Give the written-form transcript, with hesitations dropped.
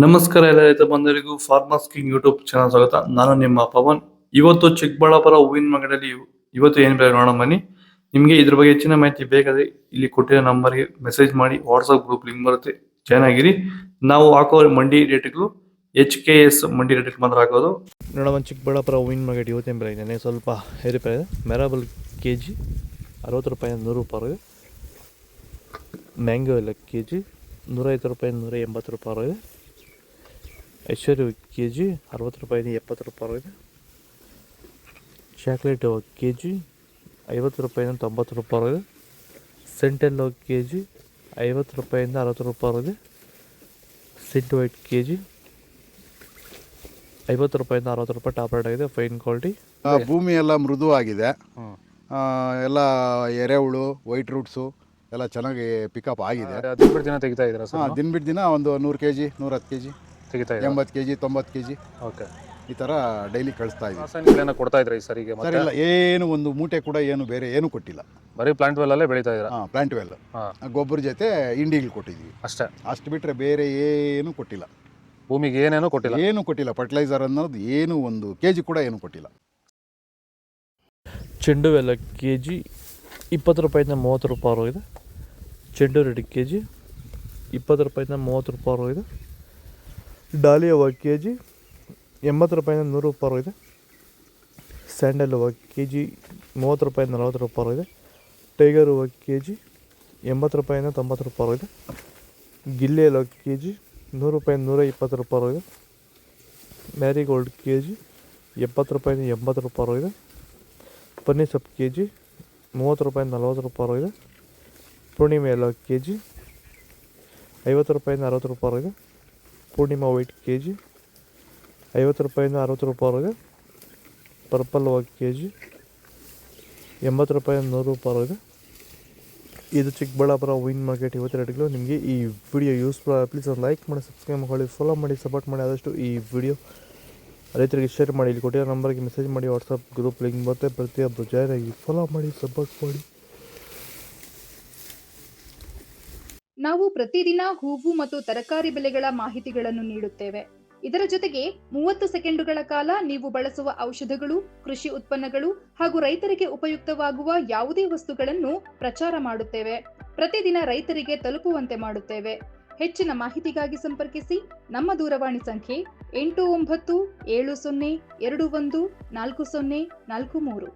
ನಮಸ್ಕಾರ ಎಲ್ಲ ರೈತ ಬಂಧುಗಳಿಗೂ ಫಾರ್ಮರ್ಸ್ ಕಿಂಗ್ ಯೂಟ್ಯೂಬ್ ಚಾನಲ್ ಸ್ವಾಗತ. ನಾನು ನಿಮ್ಮ ಪವನ್. ಇವತ್ತು ಚಿಕ್ಕಬಳ್ಳಾಪುರ ಹೂವಿನ ಮಾರ್ಕೆಟಲ್ಲಿ ಇವತ್ತು ಏನು ಬೆಲೆ ನೋಡೋಣ ಬನ್ನಿ. ನಿಮಗೆ ಇದ್ರ ಬಗ್ಗೆ ಹೆಚ್ಚಿನ ಮಾಹಿತಿ ಬೇಕಾದ್ರೆ ಇಲ್ಲಿ ಕೊಟ್ಟಿರೋ ನಂಬರ್ಗೆ ಮೆಸೇಜ್ ಮಾಡಿ, ವಾಟ್ಸ್ಆಪ್ ಗ್ರೂಪ್ ಲಿಂಕ್ ಬರುತ್ತೆ, ಜಾಯ್ನ್ ಆಗಿರಿ. ನಾವು ಹಾಕೋ ಮಂಡಿ ರೇಟ್ಗಳು HKS ಮಂಡಿ ರೇಟ್ ಮಾತ್ರ ಹಾಕೋದು. ನೋಡೋಣ ಚಿಕ್ಕಬಳ್ಳಾಪುರ ಹೂವಿನ ಮಾರ್ಕೆಟ್ ಇವತ್ತೇನು ಬೆಲೆ ಇದೆ, ಸ್ವಲ್ಪ ಏರುಪೇರು ಇದೆ. ಮೆರಾಬಲ್ KG 60 ರೂಪಾಯಿ 100 ರೂಪಾಯಿ. ಮ್ಯಾಂಗೋ ಎಲ್ಲ KG 150 ರೂಪಾಯಿ 180 ರೂಪಾಯಿ ಇದೆ. ಐಶ್ವರ್ಯ KG 60 ರೂಪಾಯಿ 70 ರೂಪಾಯಿ ಇದೆ. ಚಾಕ್ಲೇಟ್ KG 50 ರೂಪಾಯಿ 90 ರೂಪಾಯಿ ಇದೆ. ಸೆಂಟೆಲ್ KG 50 ರೂಪಾಯಿಂದ 60 ರೂಪಾಯಿ ಇದೆ. ಸಿಂಟ್ ವೈಟ್ KG 50 ರೂಪಾಯಿಂದ 60 ರೂಪಾಯಿ ಟಾಪ್ ರೇಟ್ ಆಗಿದೆ. Fine quality. ಭೂಮಿ ಎಲ್ಲ ಮೃದುವಾಗಿದೆ. ಎಲ್ಲ ಎರೆಹುಳು, ವೈಟ್ ರೂಟ್ಸು ಎಲ್ಲ ಚೆನ್ನಾಗಿ ಪಿಕಪ್ ಆಗಿದೆ. ದಿನ ಬಿಟ್ಟು ದಿನ ತೆಗಿತಾ ಇದ್ದೀರಾ ಸರ್? ದಿನ ಬಿಟ್ಟು ದಿನ ಒಂದು 100 kg 110 kg ತೆಗಿತಾ ಇದ್ದೀರಾ? 80 kg 90 kg ಓಕೆ. ಈ ಥರ ಡೈಲಿ ಕಳಿಸ್ತಾ ಇದ್ದೀವಿ. ರಾಸಾಯನಿಕಗಳನ್ನ ಕೊಡ್ತಾ ಇದ್ರಾ ಈ ಸರಿಗೆ? ಸರ್ ಇಲ್ಲ, ಏನು ಒಂದು ಮೂಟೆ ಕೂಡ ಏನು ಬೇರೆ ಏನು ಕೊಟ್ಟಿಲ್ಲ. ಬರೀ ಪ್ಲಾಂಟ್ ವೆಲ್ ಅಲ್ಲೇ ಬೆಳೀತಾ ಇದ್ದೀರಾ? ಪ್ಲಾಂಟ್ ವೆಲ್ ಗೊಬ್ಬರ ಜೊತೆ ಇಂಡಿಗಳು ಕೊಟ್ಟಿದ್ದೀವಿ ಅಷ್ಟೇ. ಅಷ್ಟು ಬಿಟ್ಟರೆ ಬೇರೆ ಏನು ಕೊಟ್ಟಿಲ್ಲ. ಭೂಮಿಗೆ ಏನೇನೂ ಕೊಟ್ಟಿಲ್ಲ? ಏನು ಕೊಟ್ಟಿಲ್ಲ. ಫರ್ಟಿಲೈಸರ್ ಅನ್ನೋದು ಏನು ಒಂದು KG ಕೂಡ ಏನು ಕೊಟ್ಟಿಲ್ಲ. ಚೆಂಡು ಎಲ್ಲ KG 20 ರೂಪಾಯಿಂದ 30 ರೂಪಾಯಿ ಇದೆ. ಚೆಂಡು ರೆಡ್ KG 20 ರೂಪಾಯಿಂದ 30 ರೂಪಾಯಿ ಇದೆ. ಡಾಲಿ ಹೂವು KG 80 ರೂಪಾಯಿಂದ 100 ರೂಪಾಯಿ ಇದೆ. ಸ್ಯಾಂಡಲ್ ಹೂವು KG 30 ರೂಪಾಯಿಂದ 40 ರೂಪಾಯಿ ಇದೆ. ಟೈಗರ್ ಹೂವು KG 80 ರೂಪಾಯಿಂದ 90 ರೂಪಾಯಿ ಇದೆ. ಗಿಲ್ಲಿ ಎಲ್ಲ KG 100 ರೂಪಾಯಿಂದ 120 ರೂಪಾಯಿ ಇದೆ. ಮ್ಯಾರಿಗೋಲ್ಡ್ KG 70 ರೂಪಾಯಿಂದ 80 ರೂಪಾಯಿ ಇದೆ. ಪನ್ನೀರ್ ಸೊಪ್ಪು KG 30 ರೂಪಾಯಿಂದ 40 ರೂಪಾಯಿ ಇದೆ. ಪೂರ್ಣಿಮೆ ಎಲ್ಲ KG 50 ರೂಪಾಯಿಂದ 60 ರೂಪಾಯಿ ಇದೆ. ಪೂರ್ಣಿಮಾ ವೈಟ್ KG 50 ರೂಪಾಯಿಂದ 60 ರೂಪಾಯಿ ಇದೆ. ಪರ್ಪಲ್ ಹೂವು KG 80 ರೂಪಾಯಿಂದ 100 ರೂಪಾಯಿ ಇದೆ. ಇದು ಚಿಕ್ಕಬಳ್ಳಾಪುರ ಹೂವಿನ ಮಾರ್ಕೆಟ್ ಇವತ್ತು ರೇಟ್ಗಳು. ನಿಮಗೆ ಈ ವಿಡಿಯೋ ಯೂಸ್ಫುಲ್ ಪ್ಲೀಸ್ ಒಂದು ಲೈಕ್ ಮಾಡಿ, ಸಬ್ಸ್ಕ್ರೈಬ್ ಮಾಡಿ, ಫಾಲೋ ಮಾಡಿ, ಸಪೋರ್ಟ್ ಮಾಡಿ. ಆದಷ್ಟು ಈ ವಿಡಿಯೋ ರೈತರಿಗೆ ಶೇರ್ ಮಾಡಿ. ಇಲ್ಲಿ ಕೊಟ್ಟಿರೋ ನಂಬರ್ಗೆ ಮೆಸೇಜ್ ಮಾಡಿ, ವಾಟ್ಸಪ್ ಗ್ರೂಪ್ ಲಿಂಕ್ ಬರುತ್ತೆ, ಪ್ರತಿಯೊಬ್ಬರು ಜಾಯ್ನ್ ಆಗಿ ಫಾಲೋ ಮಾಡಿ, ಸಪೋರ್ಟ್ ಮಾಡಿ. ನಾವು ಪ್ರತಿದಿನ ಹೂವು ಮತ್ತು ತರಕಾರಿ ಬೆಲೆಗಳ ಮಾಹಿತಿಗಳನ್ನು ನೀಡುತ್ತೇವೆ. ಇದರ ಜೊತೆಗೆ 30 ಸೆಕೆಂಡುಗಳ ಕಾಲ ನೀವು ಬಳಸುವ ಔಷಧಗಳು, ಕೃಷಿ ಉತ್ಪನ್ನಗಳು ಹಾಗೂ ರೈತರಿಗೆ ಉಪಯುಕ್ತವಾಗುವ ಯಾವುದೇ ವಸ್ತುಗಳನ್ನು ಪ್ರಚಾರ ಮಾಡುತ್ತೇವೆ. ಪ್ರತಿದಿನ ರೈತರಿಗೆ ತಲುಪುವಂತೆ ಮಾಡುತ್ತೇವೆ. ಹೆಚ್ಚಿನ ಮಾಹಿತಿಗಾಗಿ ಸಂಪರ್ಕಿಸಿ. ನಮ್ಮ ದೂರವಾಣಿ ಸಂಖ್ಯೆ 8970214043.